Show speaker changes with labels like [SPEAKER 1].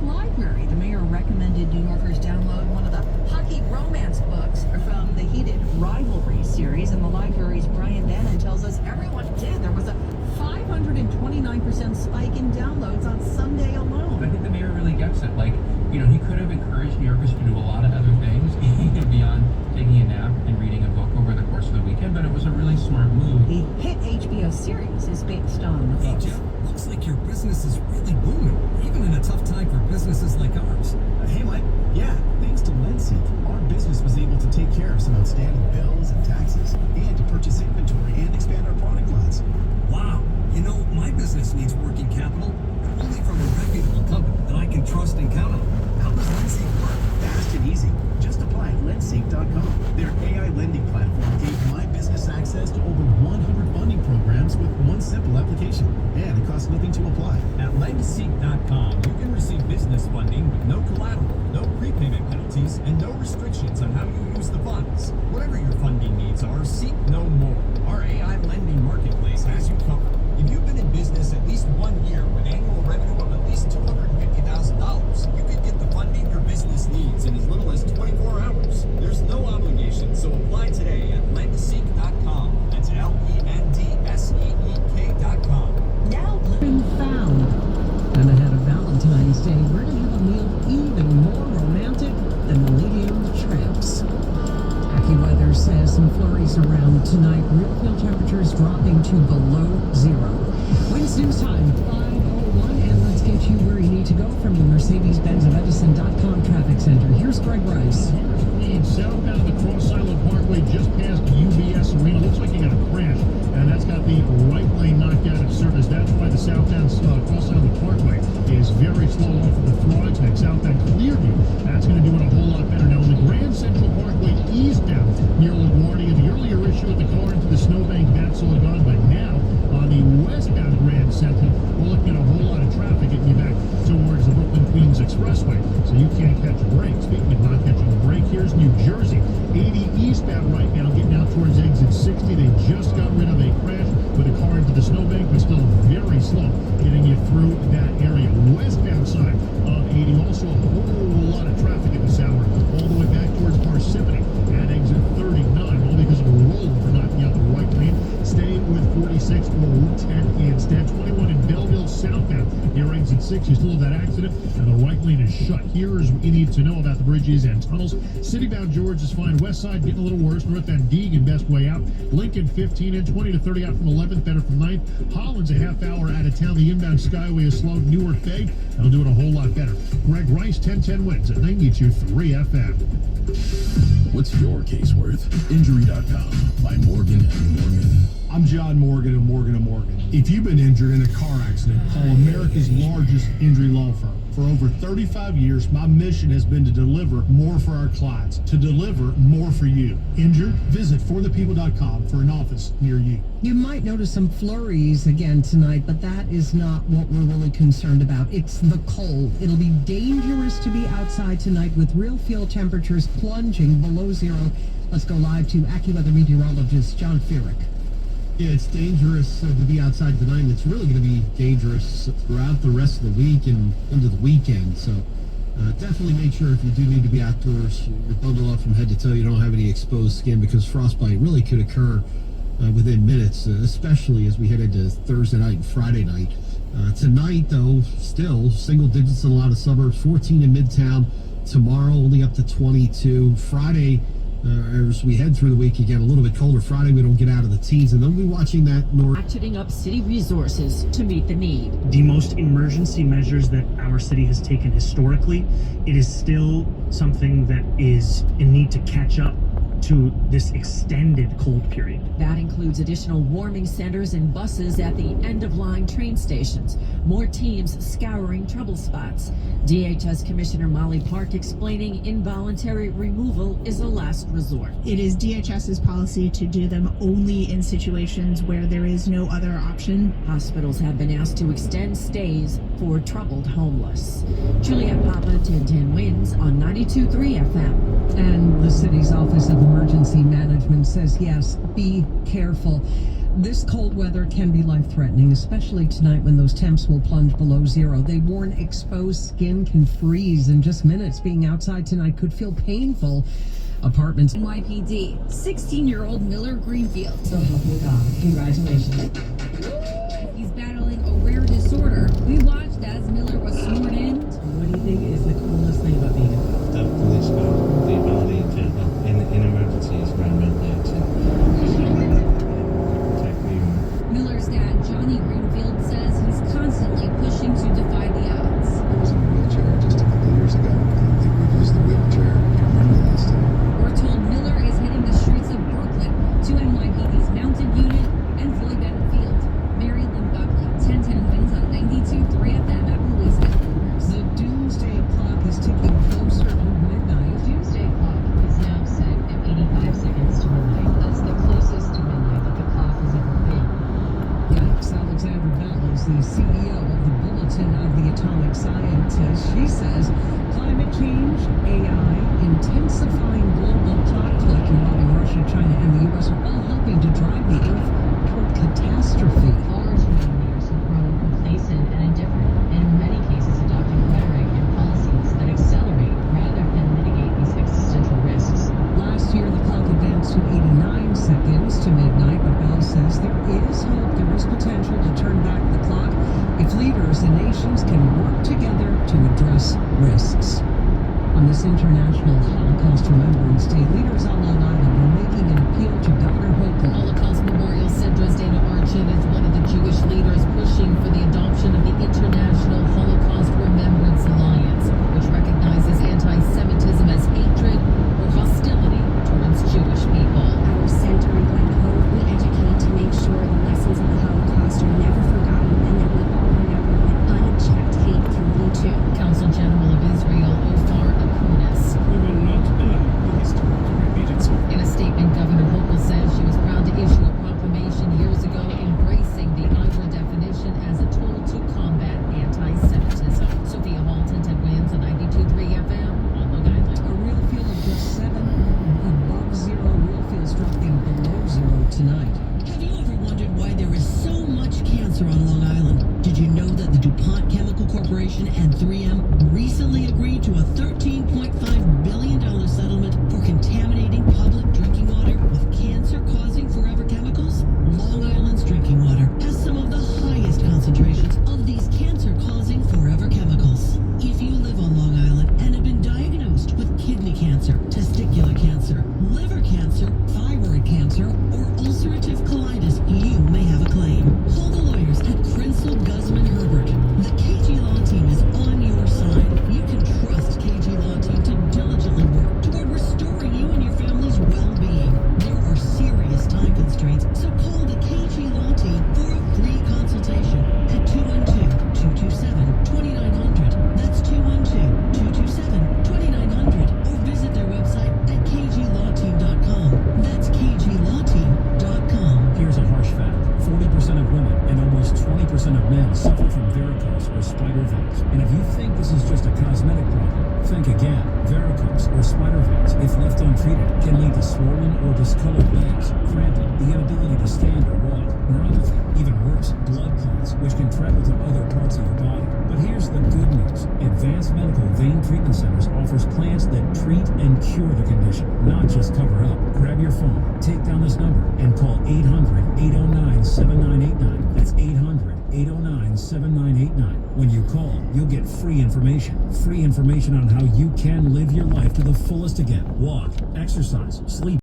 [SPEAKER 1] library. The mayor recommended New Yorkers download one of the hockey romance books from the Heated Rivalry series, and the library's Brian Bannon tells us everyone did. There was a 529% spike in downloads on Sunday alone.
[SPEAKER 2] I think the mayor really gets it. Like, he could have encouraged New Yorkers to do a lot of other things beyond taking a nap and reading a book over the course of the weekend, but it was a really smart move.
[SPEAKER 1] The hit HBO series is based on the
[SPEAKER 3] Hey,
[SPEAKER 1] books.
[SPEAKER 3] Jeff, looks like your business is really booming, even in a tough time for businesses like ours.
[SPEAKER 4] Hey, Mike. Yeah, thanks to LendSeek, our business was able to take care of some outstanding bills and taxes, and to purchase inventory and expand our product lines.
[SPEAKER 3] Wow. My business needs working capital, but only from a reputable company that I can trust and count on. How does LendSeek work?
[SPEAKER 4] Fast and easy. Just apply at lendseek.com. Their AI lending platform gave my business access to over 100 funding programs with one simple application, and it costs nothing to apply.
[SPEAKER 5] At lendseek.com, you can receive business funding with no collateral, no prepayment penalties, and no restrictions on how you use the funds. Whatever your funding needs are, seek no more. Our AI lending marketplace has you covered. If you've been in business at least 1 year with annual revenue of at least $250,000, you could get the funding your business needs in as little as 24 hours. There's no obligation, so apply today at lendseek.com. That's LENDSEEK.com.
[SPEAKER 1] Now been found. And ahead of Valentine's Day, we're going to have a meal even more romantic than the Lady and the Tramps. AccuWeather says some flurries around tonight. Real feel temperatures dropping to below zero. When's news time? 5:01, and let's get you where you need to go from the Mercedes-Benz of Edison.com traffic center. Here's Greg Rice.
[SPEAKER 6] Southbound the Cross Island Parkway just past UBS Arena. Looks like you got a crash, and that's got the right lane knocked out of service. That's why the southbound Cross Island Parkway is very slow off of the Throgs next. Southbound Clearview, that's going to do it a whole lot better. Now, on the Grand Central Parkway eastbound near LaGuardia, the earlier issue with the car into the snowbank, that's all gone. But now, on the westbound Grand Central, we're looking at a whole lot of traffic getting you back towards the Brooklyn-Queens Expressway, so you can't catch a break. Speaking of not catching a break, here's New Jersey. 80 eastbound right now, getting out towards exit 60. They just got rid of a crash with a car into the snowbank, but still very slow getting you through that area. Westbound side of 80, also a whole lot of traffic at this hour, all the way back towards Parsippany at exit 39, all because of a rollover knocking out the right lane. Stay with 46 or Route 10 instead. 21 in Belleville southbound near exit 6. You still have that accident, and the right lane is shut. Here's what you need to know about the bridges and tunnels. Citybound George is fine. West side getting a little worse. Northbound Deegan, best way out. Lincoln 15 in, 20 to 30 out from 11th, better from 9th. Holland's a half hour out of town. The inbound Skyway is slow. Newark Bay, that'll do it a whole lot better. Greg Rice, 1010 wins at 92.3 FM.
[SPEAKER 7] What's your case worth? Injury.com by Morgan & Morgan.
[SPEAKER 8] I'm John Morgan of Morgan & Morgan. If you've been injured in a car accident, call America's largest injury law firm. For over 35 years, my mission has been to deliver more for our clients, to deliver more for you. Injured? Visit forthepeople.com for an office near you.
[SPEAKER 1] You might notice some flurries again tonight, but that is not what we're really concerned about. It's the cold. It'll be dangerous to be outside tonight with real feel temperatures plunging below zero. Let's go live to AccuWeather meteorologist John Feerick.
[SPEAKER 9] Yeah, it's dangerous to be outside tonight, and it's really going to be dangerous throughout the rest of the week and into the weekend. So definitely make sure if you do need to be outdoors, you're bundled up from head to toe. You don't have any exposed skin, because frostbite really could occur within minutes, especially as we head into Thursday night and Friday night. Tonight, though, still single digits in a lot of suburbs, 14 in Midtown. Tomorrow, only up to 22. Friday, as we head through the week again, a little bit colder. Friday, we don't get out of the teens, and then we'll be watching that
[SPEAKER 10] ratcheting up city resources to meet the need.
[SPEAKER 11] The most emergency measures that our city has taken historically, it is still something that is in need to catch up to this extended cold period.
[SPEAKER 10] That includes additional warming centers and buses at the end-of-line train stations. More teams scouring trouble spots. DHS Commissioner Molly Park explaining involuntary removal is a last resort.
[SPEAKER 12] It is DHS's policy to do them only in situations where there is no other option.
[SPEAKER 10] Hospitals have been asked to extend stays for troubled homeless. Juliette Papa, 1010 wins on 92.3 FM.
[SPEAKER 1] And the city's Office of Emergency Management says, yes, be careful. This cold weather can be life-threatening, especially tonight when those temps will plunge below zero. They warn exposed skin can freeze in just minutes. Being outside tonight could feel painful. Apartments.
[SPEAKER 13] NYPD, 16-year-old Miller Greenfield.
[SPEAKER 1] So help me God. Congratulations.
[SPEAKER 13] He's battling a rare disorder. We watched as Miller was sworn in.
[SPEAKER 1] What do you think is the coolest thing about being a cop?
[SPEAKER 14] The police got the ability to help in emergencies randomly to protect me.
[SPEAKER 13] Miller's dad, Johnny Greenfield, says he's constantly pushing to defy the odds.
[SPEAKER 15] I was in a wheelchair just a couple of years ago. I don't think we've used the wheelchair. I can't remember the last time.
[SPEAKER 13] We're told Miller is hitting the streets of Brooklyn to NYPD's mounted unit and Floyd Bennett Field. Mary Lynn Buckley, 1010 wins on 92.3 FM at Police Headquarters.
[SPEAKER 1] The doomsday clock is ticking closer to midnight.
[SPEAKER 16] Doomsday clock is now set at 85 seconds to midnight. That's the closest to midnight that the clock has ever been.
[SPEAKER 1] Yikes. Alexandra Bell is the CEO of the Bulletin of the Atomic Scientist. She says climate change, AI, intensifying global conflict involving Russia, China, and the U.S. are all helping to drive the Earth toward catastrophe.
[SPEAKER 16] Large leaders have grown complacent and indifferent, and in many cases adopting rhetoric and policies that accelerate rather than mitigate these existential risks.
[SPEAKER 1] Last year, the clock advanced to 89 seconds to midnight, but Bell says there is hope, there is potential to turn back the clock if leaders and nations can work together to address risks. On this International Holocaust Remembrance Day, leaders on Long Island are making an appeal to Governor Hochul.
[SPEAKER 13] Holocaust Memorial Center's Dana Archin is one of the Jewish leaders pushing for the adoption of the International Holocaust Remembrance Alliance, which recognizes anti-Semitism as hatred or hostility towards Jewish people.
[SPEAKER 17] Our center in Glen Cove, we educate to make sure the lessons of the Holocaust are never forgotten and that we all remember what unchecked hate can lead to.
[SPEAKER 13] Council General of Israel, Ophar Akunis.
[SPEAKER 4] We will not allow the history to repeat itself.
[SPEAKER 13] In a statement, Governor Hochul says she was proud to issue a proclamation years ago embracing the IHRA definition as a tool to combat anti-Semitism. Sophia Hall, 1010 wins on 92.3 FM on Long Island.
[SPEAKER 1] A real feel of just 7 above zero. Real feels dropping below zero tonight.
[SPEAKER 18] Have you ever wondered why there is so much cancer on Long Island? Did you know that the DuPont Chemical Corporation and 3M recently agreed to a $13.5 billion settlement for contaminating public drinking water with cancer-causing forever chemicals? Long Island's drinking water has some of the highest concentrations of these cancer-causing forever chemicals. If you live on Long Island and have been diagnosed with kidney cancer, testicular cancer, liver cancer, thyroid cancer, or ulcerative colitis, you may have a claim. Call the lawyers at Crinsell, Guzman, Herbert. The KG Law Team is on your side. You can trust KG Law Team to diligently work toward restoring you and your family's well-being. There are serious time constraints, so call the KG Law Team for a free consultation at 212-227-2900. That's 212-227-2900. Or visit their website at kglawteam.com. That's kglawteam.com.
[SPEAKER 19] Here's a harsh fact. 40% of women and almost 20% of men suffer from varicose or spider veins. And if you think this is just a cosmetic problem, think again. Varicose or spider veins, if left untreated, can lead to swollen or discolored legs, cramping, the inability to stand or walk, neuropathy, even worse, blood clots, which can travel to other parts of your body. But here's the good news. Advanced Medical Vein Treatment Centers offers plans that treat and cure the condition, not just cover up. Grab your phone, take down this number, and call 800-809-7989. That's 800-809-7989. When you call, you'll get free information. Free information on how you can live your life to the fullest again. Walk, exercise, sleep.